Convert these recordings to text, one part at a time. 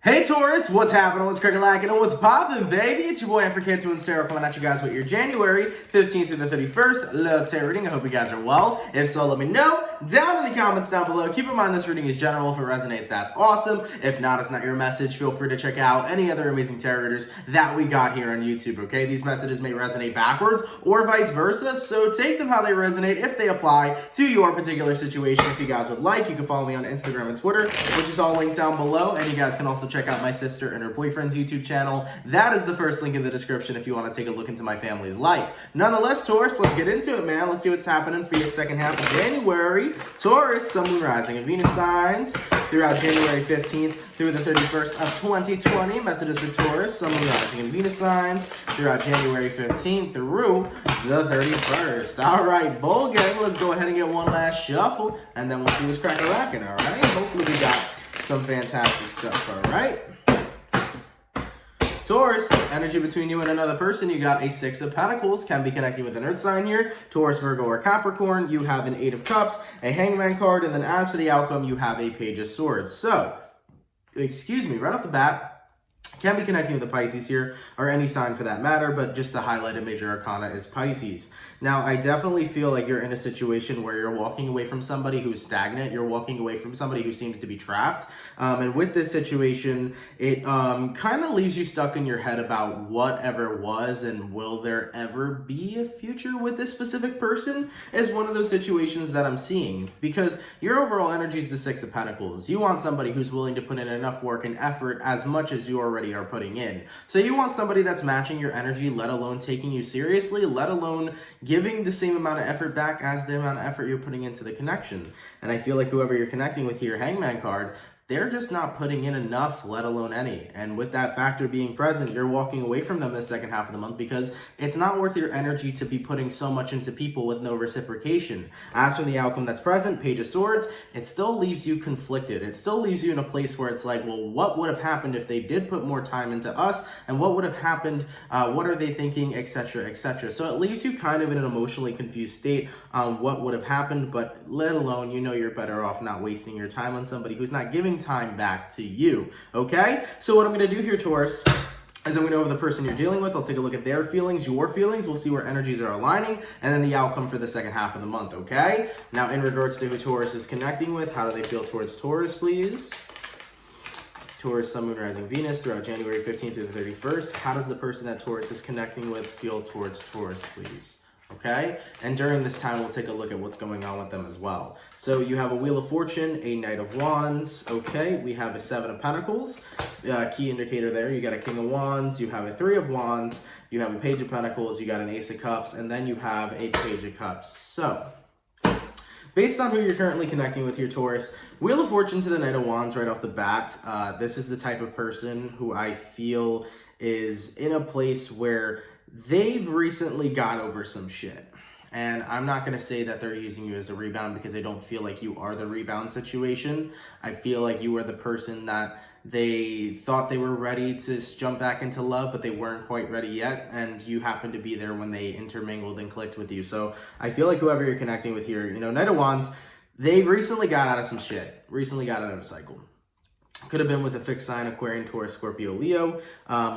Hey Taurus, what's happening? What's cracking-lacking? And what's poppin', baby? It's your boy for CancerMoonsTarot coming at you guys with your January 15th through the 31st love tarot reading. I hope you guys are well. If so, let me know down in the comments down below. Keep in mind this reading is general. If it resonates, that's awesome. If not, it's not your message. Feel free to check out any other amazing tarot readers that we got here on YouTube, okay? These messages may resonate backwards or vice versa, so take them how they resonate if they apply to your particular situation. If you guys would like, you can follow me on Instagram and Twitter, which is all linked down below, and you guys can also check out my sister and her boyfriend's YouTube channel. That is the first link in the description if you want to take a look into my family's life. Nonetheless, Taurus, let's get into it, man. Let's see what's happening for your second half of January. Taurus, Sun, Moon, Rising, and Venus signs throughout January 15th through the 31st of 2020. Messages for Taurus, Sun, Moon, Rising, and Venus signs throughout January 15th through the 31st. All right, Bull Gang, let's go ahead and get one last shuffle, and then we'll see what's cracking, all right? Hopefully we got some fantastic stuff, all right? Taurus, energy between you and another person, you got a Six of Pentacles, can be connecting with an Earth sign here, Taurus, Virgo, or Capricorn. You have an Eight of Cups, a Hangman card, and then as for the outcome, you have a Page of Swords. So, excuse me, right off the bat, can be connecting with the Pisces here, or any sign for that matter, but just to highlight a major arcana is Pisces. Now, I definitely feel like you're in a situation where you're walking away from somebody who's stagnant, you're walking away from somebody who seems to be trapped, and with this situation, it kind of leaves you stuck in your head about whatever was and will there ever be a future with this specific person is one of those situations that I'm seeing, because your overall energy is the Six of Pentacles. You want somebody who's willing to put in enough work and effort as much as you already are putting in. So you want somebody that's matching your energy, let alone taking you seriously, let alone giving the same amount of effort back as the amount of effort you're putting into the connection. And I feel like whoever you're connecting with here, Hangman card, they're just not putting in enough, let alone any. And with that factor being present, you're walking away from them the second half of the month because it's not worth your energy to be putting so much into people with no reciprocation. As for the outcome that's present, Page of Swords, it still leaves you conflicted. It still leaves you in a place where it's like, well, what would have happened if they did put more time into us? And what would have happened? What are they thinking, etc., etc. So it leaves you kind of in an emotionally confused state on what would have happened, but let alone, you know, you're better off not wasting your time on somebody who's not giving time back to you, okay? So what I'm going to do here, Taurus, is I'm going to go over the person you're dealing with. I'll take a look at their feelings, your feelings. We'll see where energies are aligning, and then the outcome for the second half of the month, okay? Now, in regards to who Taurus is connecting with, how do they feel towards Taurus, please? Taurus, Sun, Moon, Rising, Venus throughout January 15th through the 31st. How does the person that Taurus is connecting with feel towards Taurus, please? Okay, and during this time, we'll take a look at what's going on with them as well. So you have a Wheel of Fortune, a Knight of Wands, okay? We have a Seven of Pentacles, key indicator there. You got a King of Wands, you have a Three of Wands, you have a Page of Pentacles, you got an Ace of Cups, and then you have a Page of Cups. So, based on who you're currently connecting with here, Taurus, Wheel of Fortune to the Knight of Wands right off the bat, this is the type of person who I feel is in a place where they've recently got over some shit. And I'm not going to say that they're using you as a rebound because I don't feel like you are the rebound situation. I feel like you are the person that they thought they were ready to jump back into love, but they weren't quite ready yet. And you happened to be there when they intermingled and clicked with you. So I feel like whoever you're connecting with here, you know, Knight of Wands, they recently got out of some shit. Recently got out of a cycle. Could have been with a fixed sign, Aquarian, Taurus, Scorpio, Leo.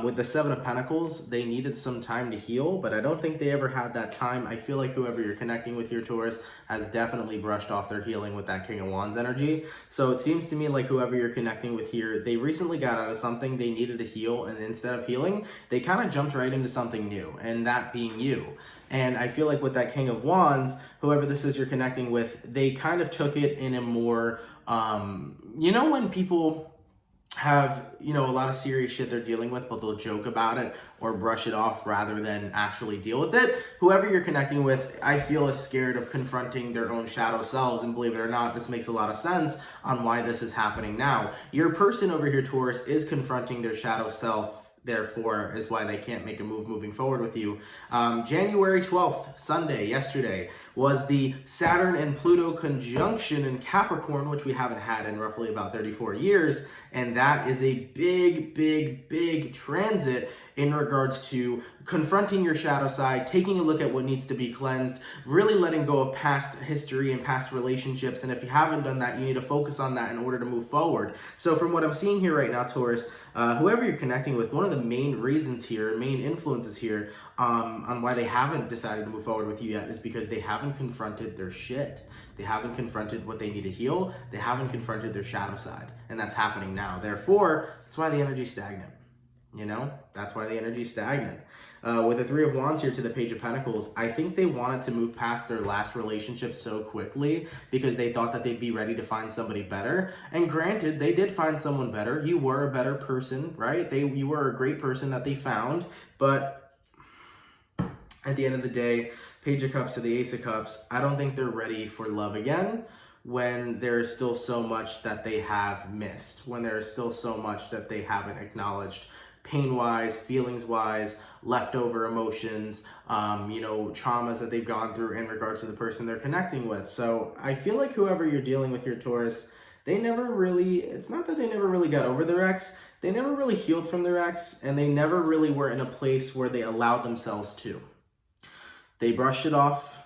With the Seven of Pentacles, they needed some time to heal, but I don't think they ever had that time. I feel like whoever you're connecting with here, Taurus, has definitely brushed off their healing with that King of Wands energy. So it seems to me like whoever you're connecting with here, they recently got out of something they needed to heal, and instead of healing, they kind of jumped right into something new, and that being you. And I feel like with that King of Wands, whoever this is you're connecting with, they kind of took it in a more, you know, when people have, you know, a lot of serious shit they're dealing with, but they'll joke about it or brush it off rather than actually deal with it. Whoever you're connecting with, I feel, is scared of confronting their own shadow selves, and believe it or not, this makes a lot of sense on why this is happening now. Your person over here, Taurus, is confronting their shadow self, therefore is why they can't make a move moving forward with you. January 12th, Sunday, yesterday, was the Saturn and Pluto conjunction in Capricorn, which we haven't had in roughly about 34 years. And that is a big, big, big transit in regards to confronting your shadow side, taking a look at what needs to be cleansed, really letting go of past history and past relationships. And if you haven't done that, you need to focus on that in order to move forward. So from what I'm seeing here right now, Taurus, whoever you're connecting with, one of the main reasons here, main influences here on why they haven't decided to move forward with you yet is because they haven't confronted their shit. They haven't confronted what they need to heal. They haven't confronted their shadow side. And that's happening now. Therefore, that's why the energy's stagnant. You know, that's why the energy's stagnant. With the Three of Wands here to the Page of Pentacles, I think they wanted to move past their last relationship so quickly because they thought that they'd be ready to find somebody better. And granted, they did find someone better. You were a better person, right? You were a great person that they found. But at the end of the day, Page of Cups to the Ace of Cups, I don't think they're ready for love again when there's still so much that they have missed, when there's still so much that they haven't acknowledged pain-wise, feelings-wise, leftover emotions, traumas that they've gone through in regards to the person they're connecting with. So I feel like whoever you're dealing with here, Taurus, it's not that they never really got over their ex, they never really healed from their ex, and they never really were in a place where they allowed themselves to. They brushed it off,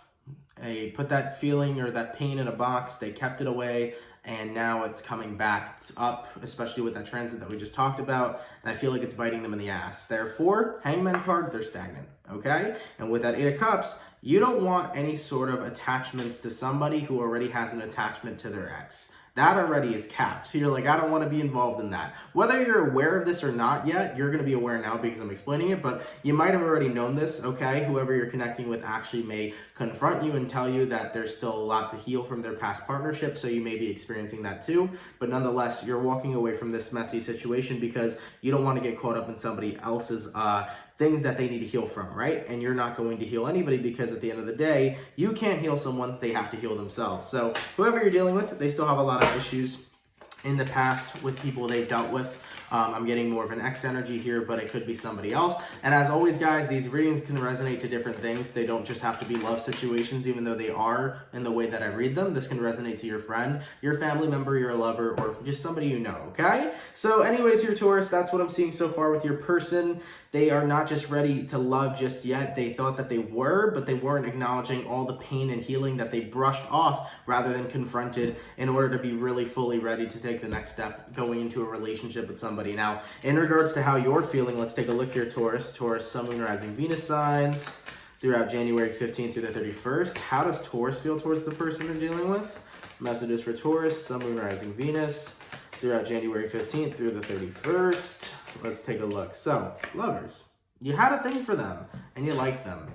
they put that feeling or that pain in a box, they kept it away, and now it's coming back up, especially with that transit that we just talked about, and I feel like it's biting them in the ass. Therefore, Hangman card, they're stagnant, okay? And with that Eight of Cups, you don't want any sort of attachments to somebody who already has an attachment to their ex. That already is capped. So you're like, I don't want to be involved in that. Whether you're aware of this or not yet, you're going to be aware now because I'm explaining it, but you might have already known this, okay? Whoever you're connecting with actually may confront you and tell you that there's still a lot to heal from their past partnership, so you may be experiencing that too. But nonetheless, you're walking away from this messy situation because you don't want to get caught up in somebody else's things that they need to heal from, right? And you're not going to heal anybody because at the end of the day, you can't heal someone, they have to heal themselves. So whoever you're dealing with, they still have a lot of issues in the past with people they've dealt with. I'm getting more of an X energy here, but it could be somebody else. And as always, guys, these readings can resonate to different things. They don't just have to be love situations, even though they are in the way that I read them. This can resonate to your friend, your family member, your lover, or just somebody you know, okay? So anyways, here, Taurus, that's what I'm seeing so far with your person. They are not just ready to love just yet. They thought that they were, but they weren't acknowledging all the pain and healing that they brushed off rather than confronted in order to be really fully ready to take the next step going into a relationship with somebody. Now, in regards to how you're feeling, let's take a look here, Taurus. Taurus, Sun, Moon, Rising, Venus signs throughout January 15th through the 31st. How does Taurus feel towards the person they're dealing with? Messages for Taurus, Sun, Moon, Rising, Venus throughout January 15th through the 31st. Let's take a look. So, lovers, you had a thing for them and you like them.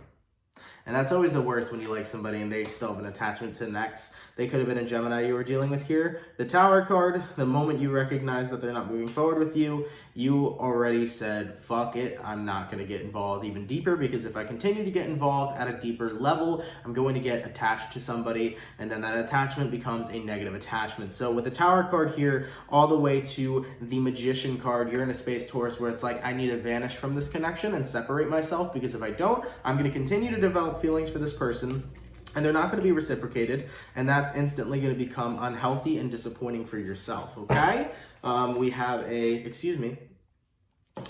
And that's always the worst when you like somebody and they still have an attachment to an ex. They could have been a Gemini you were dealing with here. The Tower card, the moment you recognize that they're not moving forward with you, you already said, fuck it, I'm not going to get involved even deeper, because if I continue to get involved at a deeper level, I'm going to get attached to somebody, and then that attachment becomes a negative attachment. So with the Tower card here, all the way to the Magician card, you're in a space, Taurus, where it's like, I need to vanish from this connection and separate myself, because if I don't, I'm going to continue to develop feelings for this person, and they're not going to be reciprocated, and that's instantly going to become unhealthy and disappointing for yourself, okay? We have an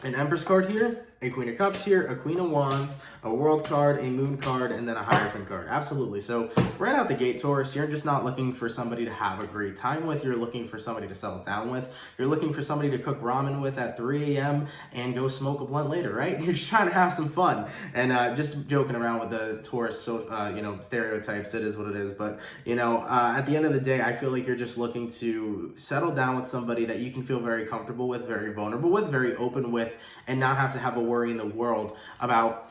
Empress card here, a Queen of Cups here, a Queen of Wands, a World card, a Moon card, and then a Hierophant card. Absolutely. So right out the gate, Taurus, you're just not looking for somebody to have a great time with. You're looking for somebody to settle down with. You're looking for somebody to cook ramen with at 3 a.m. and go smoke a blunt later, right? You're just trying to have some fun. And just joking around with the Taurus, stereotypes, it is what it is. But, at the end of the day, I feel like you're just looking to settle down with somebody that you can feel very comfortable with, very vulnerable with, very open with, and not have to have a worry in the world about,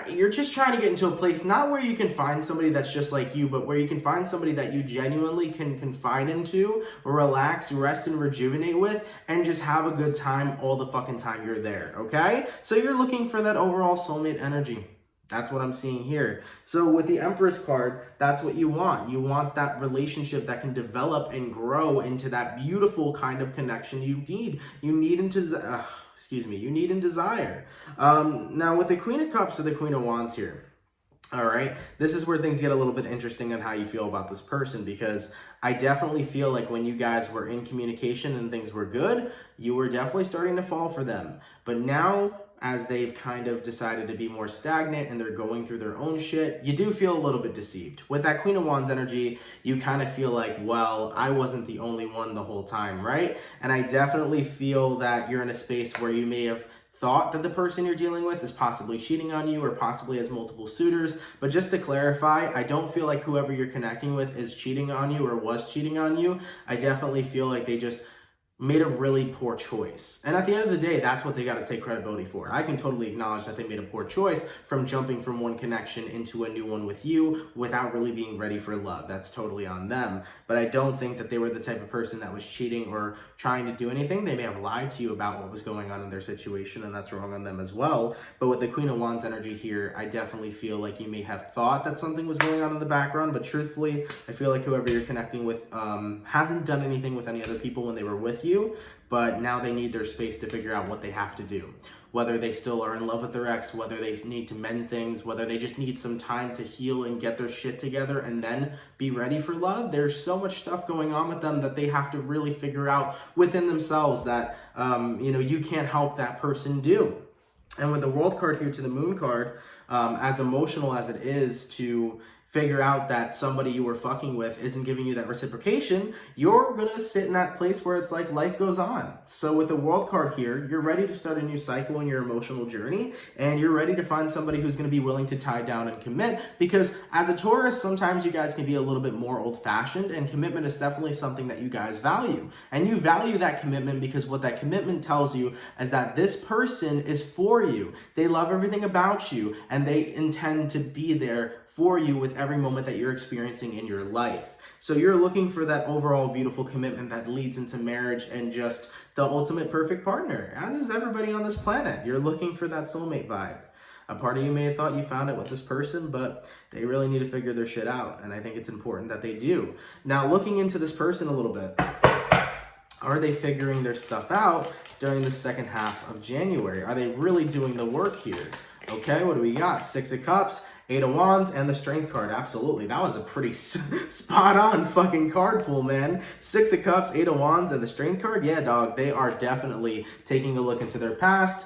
you're just trying to get into a place, not where you can find somebody that's just like you, but where you can find somebody that you genuinely can confide into, relax, rest, and rejuvenate with, and just have a good time all the fucking time you're there, okay? So you're looking for that overall soulmate energy. That's what I'm seeing here. So with the Empress card, that's what you want. You want that relationship that can develop and grow into that beautiful kind of connection you need. You need and desire. Now with the Queen of Cups to the Queen of Wands here, All right, this is where things get a little bit interesting on how you feel about this person, because I definitely feel like when you guys were in communication and things were good, you were definitely starting to fall for them. But now, as they've kind of decided to be more stagnant and they're going through their own shit, you do feel a little bit deceived. With that Queen of Wands energy, you kind of feel like, well, I wasn't the only one the whole time, right? And I definitely feel that you're in a space where you may have thought that the person you're dealing with is possibly cheating on you or possibly has multiple suitors. But just to clarify, I don't feel like whoever you're connecting with is cheating on you or was cheating on you. I definitely feel like they just made a really poor choice. And at the end of the day, that's what they got to take credibility for. I can totally acknowledge that they made a poor choice from jumping from one connection into a new one with you without really being ready for love. That's totally on them. But I don't think that they were the type of person that was cheating or trying to do anything. They may have lied to you about what was going on in their situation, and that's wrong on them as well. But with the Queen of Wands energy here, I definitely feel like you may have thought that something was going on in the background, but truthfully, I feel like whoever you're connecting with hasn't done anything with any other people when they were with you, but now they need their space to figure out what they have to do. Whether they still are in love with their ex, whether they need to mend things, whether they just need some time to heal and get their shit together and then be ready for love. There's so much stuff going on with them that they have to really figure out within themselves that, you can't help that person do. And with the World card here to the Moon card, as emotional as it is to figure out that somebody you were fucking with isn't giving you that reciprocation, you're gonna sit in that place where it's like life goes on. So with the World card here, you're ready to start a new cycle in your emotional journey, and you're ready to find somebody who's gonna be willing to tie down and commit, because as a Taurus, sometimes you guys can be a little bit more old-fashioned, and commitment is definitely something that you guys value. And you value that commitment because what that commitment tells you is that this person is for you. They love everything about you, and they intend to be there for you with every moment that you're experiencing in your life. So you're looking for that overall beautiful commitment that leads into marriage and just the ultimate perfect partner, as is everybody on this planet. You're looking for that soulmate vibe. A part of you may have thought you found it with this person, but they really need to figure their shit out, and I think it's important that they do. Now, looking into this person a little bit, are they figuring their stuff out during the second half of January? Are they really doing the work here? Okay, what do we got? Six of Cups, Eight of Wands, and the Strength card. Absolutely. That was a pretty spot-on fucking card pool, man. Six of Cups, Eight of Wands, and the Strength card. Yeah, dog, they are definitely taking a look into their past,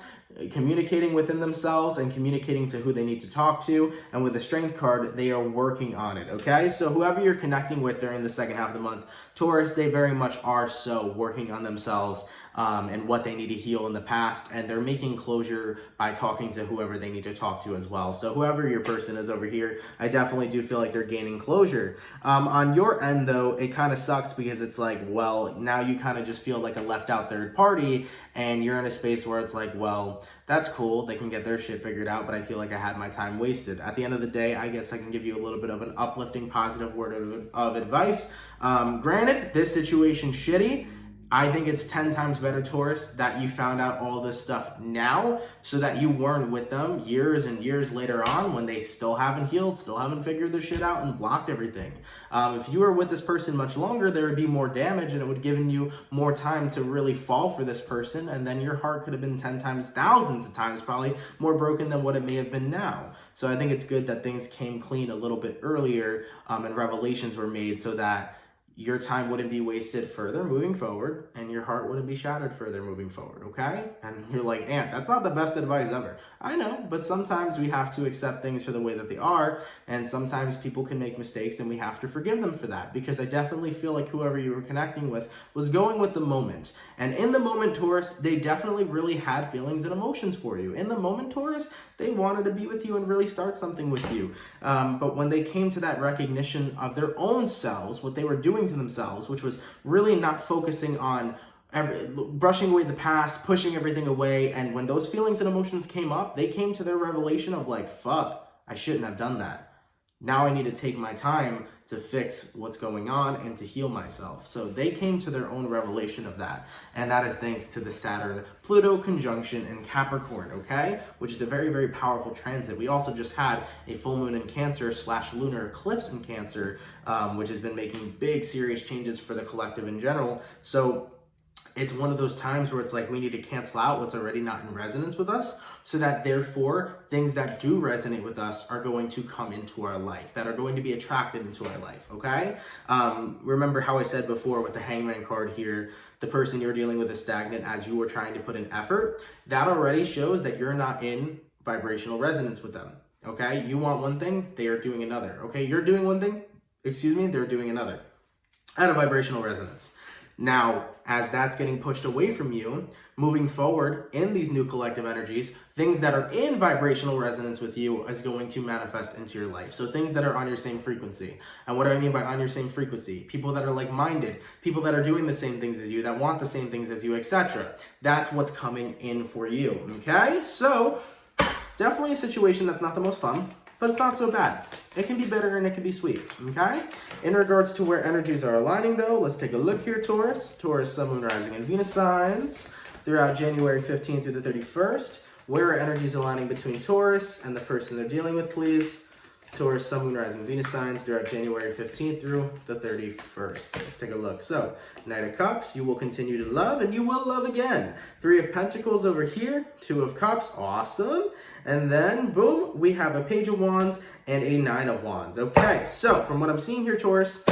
communicating within themselves and communicating to who they need to talk to. And with the Strength card, they are working on it, okay? So whoever you're connecting with during the second half of the month, Taurus, they very much are so working on themselves and what they need to heal in the past, and they're making closure by talking to whoever they need to talk to as well. So whoever your person is over here, I definitely do feel like they're gaining closure. On your end, though, it kind of sucks because it's like, well, now you kind of just feel like a left out third party, and you're in a space where it's like, well, that's cool, they can get their shit figured out, but I feel like I had my time wasted. At the end of the day, I guess I can give you a little bit of an uplifting, positive word of advice. Granted, this situation's shitty. I think it's 10 times better, Taurus, that you found out all this stuff now so that you weren't with them years and years later on when they still haven't healed, still haven't figured their shit out and blocked everything. If you were with this person much longer, there would be more damage and it would have given you more time to really fall for this person, and then your heart could have been 10 times, thousands of times probably, more broken than what it may have been now. So I think it's good that things came clean a little bit earlier and revelations were made so that your time wouldn't be wasted further moving forward, and your heart wouldn't be shattered further moving forward, okay? And you're like, Ant, that's not the best advice ever. I know, but sometimes we have to accept things for the way that they are, and sometimes people can make mistakes, and we have to forgive them for that, because I definitely feel like whoever you were connecting with was going with the moment. And in the moment, Taurus, they definitely really had feelings and emotions for you. In the moment, Taurus, they wanted to be with you and really start something with you. But when they came to that recognition of their own selves, what they were doing to themselves, which was really not focusing on brushing away the past, pushing everything away, and when those feelings and emotions came up, they came to their revelation of like, fuck, I shouldn't have done that. Now I need to take my time to fix what's going on and to heal myself. So they came to their own revelation of that. And that is thanks to the Saturn-Pluto conjunction in Capricorn, okay? Which is a very, very powerful transit. We also just had a full moon in Cancer / lunar eclipse in Cancer, which has been making big, serious changes for the collective in general. So it's one of those times where it's like we need to cancel out what's already not in resonance with us, so that therefore things that do resonate with us are going to come into our life, that are going to be attracted into our life, okay? Remember how I said before with the Hangman card here, the person you're dealing with is stagnant as you are trying to put in effort. That already shows that you're not in vibrational resonance with them, okay? You want one thing, they are doing another, okay? You're doing one thing, they're doing another. Out of vibrational resonance. Now, as that's getting pushed away from you, moving forward in these new collective energies, things that are in vibrational resonance with you is going to manifest into your life. So things that are on your same frequency. And what do I mean by on your same frequency? People that are like-minded, people that are doing the same things as you, that want the same things as you, etc. That's what's coming in for you, okay? So, definitely a situation that's not the most fun, but it's not so bad. It can be bitter and it can be sweet, okay? In regards to where energies are aligning though, let's take a look here, Taurus. Taurus, Sun, Moon, Rising, and Venus signs throughout January 15th through the 31st. Where are energies aligning between Taurus and the person they're dealing with, please? Taurus, Sun, Moon, Rising, Venus signs throughout January 15th through the 31st. Let's take a look. So, Knight of Cups, you will continue to love and you will love again. 3 of Pentacles over here, 2 of Cups, awesome. And then, boom, we have a Page of Wands and a 9 of Wands. Okay, so from what I'm seeing here, Taurus,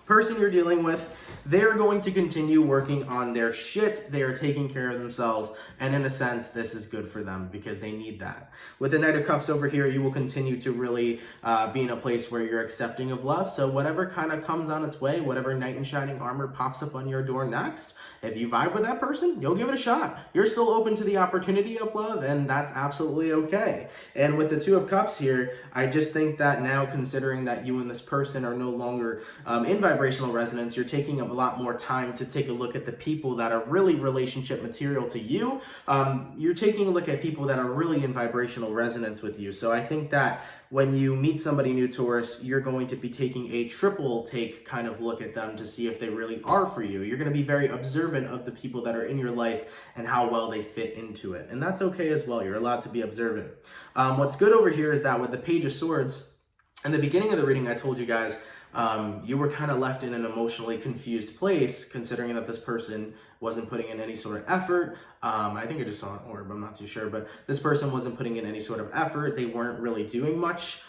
person you're dealing with, they're going to continue working on their shit. They are taking care of themselves. And in a sense, this is good for them because they need that. With the Knight of Cups over here, you will continue to really be in a place where you're accepting of love. So whatever kind of comes on its way, whatever knight in shining armor pops up on your door next, if you vibe with that person, you'll give it a shot. You're still open to the opportunity of love, and that's absolutely okay. And with the 2 of Cups here, I just think that now, considering that you and this person are no longer in vibrational resonance, you're taking a lot more time to take a look at the people that are really relationship material to you. You're taking a look at people that are really in vibrational resonance with you. So I think that when you meet somebody new, Taurus, you're going to be taking a triple take kind of look at them to see if they really are for you. You're going to be very observant of the people that are in your life and how well they fit into it. And that's okay as well. You're allowed to be observant. What's good over here is that with the Page of Swords, in the beginning of the reading, I told you guys, you were kind of left in an emotionally confused place, considering that this person wasn't putting in any sort of effort. I think I just saw an orb, I'm not too sure, but this person wasn't putting in any sort of effort. They weren't really doing much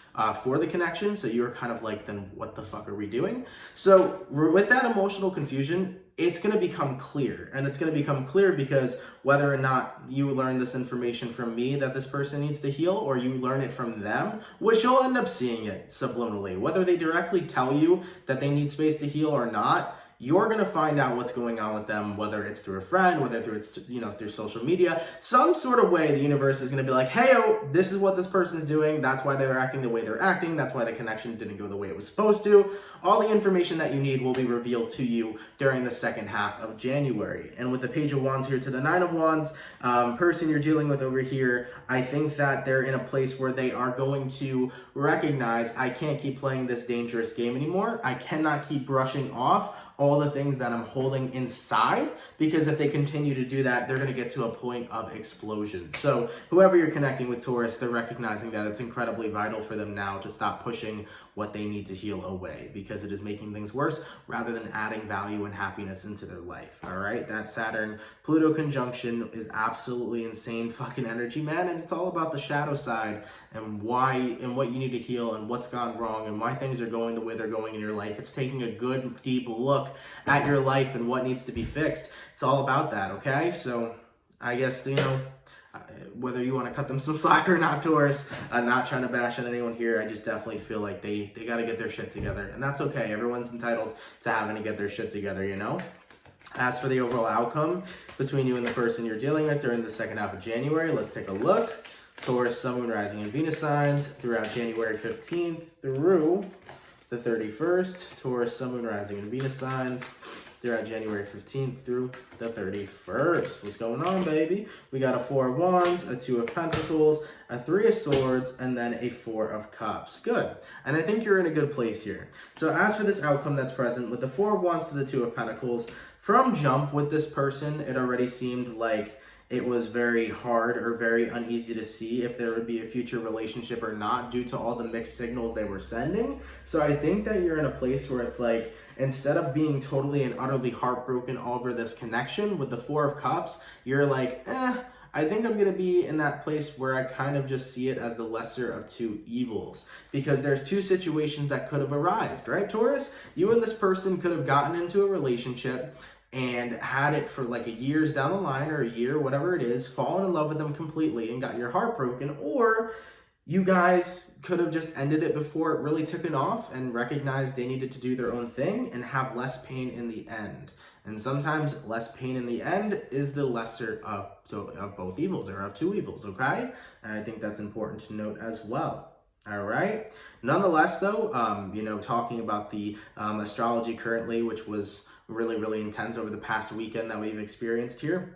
for the connection, so you were kind of like, then what the fuck are we doing? So with that emotional confusion, it's going to become clear. And it's going to become clear because whether or not you learn this information from me that this person needs to heal, or you learn it from them, which you'll end up seeing it subliminally, whether they directly tell you that they need space to heal or not, you're going to find out what's going on with them, whether it's through a friend, whether it's, through social media, some sort of way the universe is going to be like, hey, this is what this person's doing. That's why they're acting the way they're acting. That's why the connection didn't go the way it was supposed to. All the information that you need will be revealed to you during the second half of January. And with the Page of Wands here to the 9 of Wands, person you're dealing with over here, I think that they're in a place where they are going to recognize, I can't keep playing this dangerous game anymore. I cannot keep brushing off all the things that I'm holding inside, because if they continue to do that, they're going to get to a point of explosion. So whoever you're connecting with, Taurus, they're recognizing that it's incredibly vital for them now to stop pushing what they need to heal away, because it is making things worse rather than adding value and happiness into their life. All right, that Saturn-Pluto conjunction is absolutely insane fucking energy, man, and it's all about the shadow side and why and what you need to heal and what's gone wrong and why things are going the way they're going in your life. It's taking a good deep look at your life and what needs to be fixed. It's all about that, okay? So I guess, whether you want to cut them some slack or not, Taurus, I'm not trying to bash on anyone here. I just definitely feel like they got to get their shit together, and that's okay. Everyone's entitled to having to get their shit together, As for the overall outcome between you and the person you're dealing with during the second half of January, let's take a look. Taurus, Sun, Moon, Rising, and Venus signs throughout January 15th through the 31st. Taurus, Sun, Moon, Rising, and Venus signs throughout January 15th through the 31st. What's going on, baby? We got a 4 of Wands, a 2 of Pentacles, a 3 of Swords, and then a 4 of Cups. Good. And I think you're in a good place here. So as for this outcome that's present, with the 4 of Wands to the 2 of Pentacles, from jump with this person, it already seemed like it was very hard or very uneasy to see if there would be a future relationship or not due to all the mixed signals they were sending. So I think that you're in a place where it's like, instead of being totally and utterly heartbroken over this connection with the Four of Cups, you're like, I think I'm going to be in that place where I kind of just see it as the lesser of two evils, because there's two situations that could have arisen, right, Taurus? You and this person could have gotten into a relationship and had it for like a years down the line, or a year, whatever it is, fallen in love with them completely and got your heart broken, or you guys could have just ended it before it really took it off and recognized they needed to do their own thing and have less pain in the end. And sometimes less pain in the end is the lesser of both evils, or of two evils, okay? And I think that's important to note as well. All right. Nonetheless, though, talking about the astrology currently, which was really, really intense over the past weekend that we've experienced here.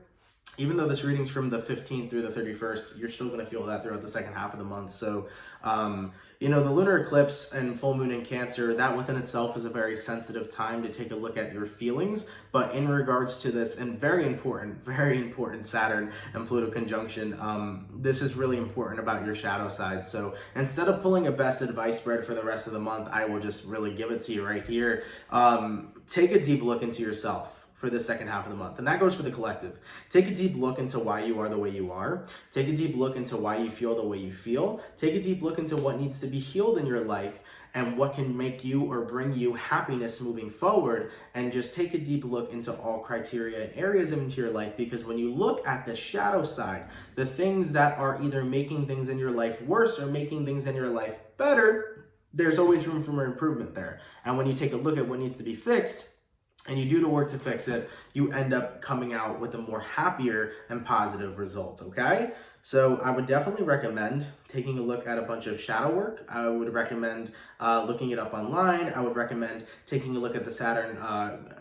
Even though this reading's from the 15th through the 31st, you're still going to feel that throughout the second half of the month. So, the lunar eclipse and full moon in Cancer, that within itself is a very sensitive time to take a look at your feelings. But in regards to this, and very important Saturn and Pluto conjunction, this is really important about your shadow side. So instead of pulling a best advice spread for the rest of the month, I will just really give it to you right here. Take a deep look into yourself for the second half of the month. And that goes for the collective. Take a deep look into why you are the way you are. Take a deep look into why you feel the way you feel. Take a deep look into what needs to be healed in your life and what can make you or bring you happiness moving forward. And just take a deep look into all criteria and areas into your life, because when you look at the shadow side, the things that are either making things in your life worse or making things in your life better, there's always room for improvement there. And when you take a look at what needs to be fixed, and you do the work to fix it, you end up coming out with a more happier and positive results, okay? So I would definitely recommend taking a look at a bunch of shadow work. I would recommend looking it up online. I would recommend taking a look at the Saturn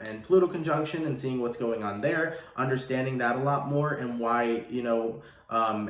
and Pluto conjunction and seeing what's going on there, understanding that a lot more, and why,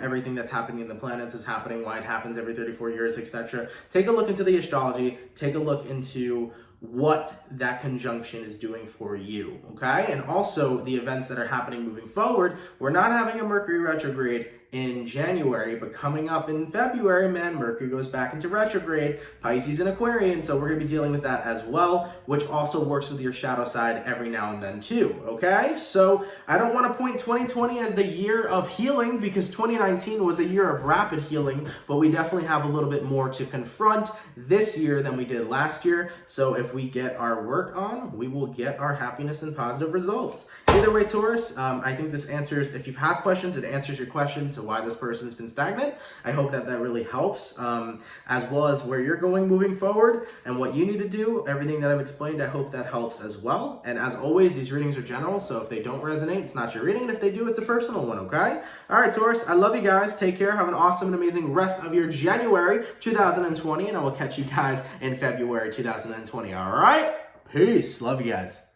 everything that's happening in the planets is happening, why it happens every 34 years, etc. Take a look into the astrology. Take a look into what that conjunction is doing for you, okay? And also the events that are happening moving forward. We're not having a Mercury retrograde in January, but coming up in February, man, Mercury goes back into retrograde, Pisces and Aquarian, so we're going to be dealing with that as well, which also works with your shadow side every now and then too, okay? So I don't want to point 2020 as the year of healing, because 2019 was a year of rapid healing, but we definitely have a little bit more to confront this year than we did last year. So if we get our work on, we will get our happiness and positive results. Either way, Taurus, I think this answers, if you have questions, it answers your question to why this person's been stagnant. I hope that really helps, as well as where you're going moving forward and what you need to do. Everything that I've explained, I hope that helps as well. And as always, these readings are general, so if they don't resonate, it's not your reading. And if they do, it's a personal one, okay? All right, Taurus, I love you guys. Take care. Have an awesome and amazing rest of your January 2020, and I will catch you guys in February 2020, all right? Peace. Love you guys.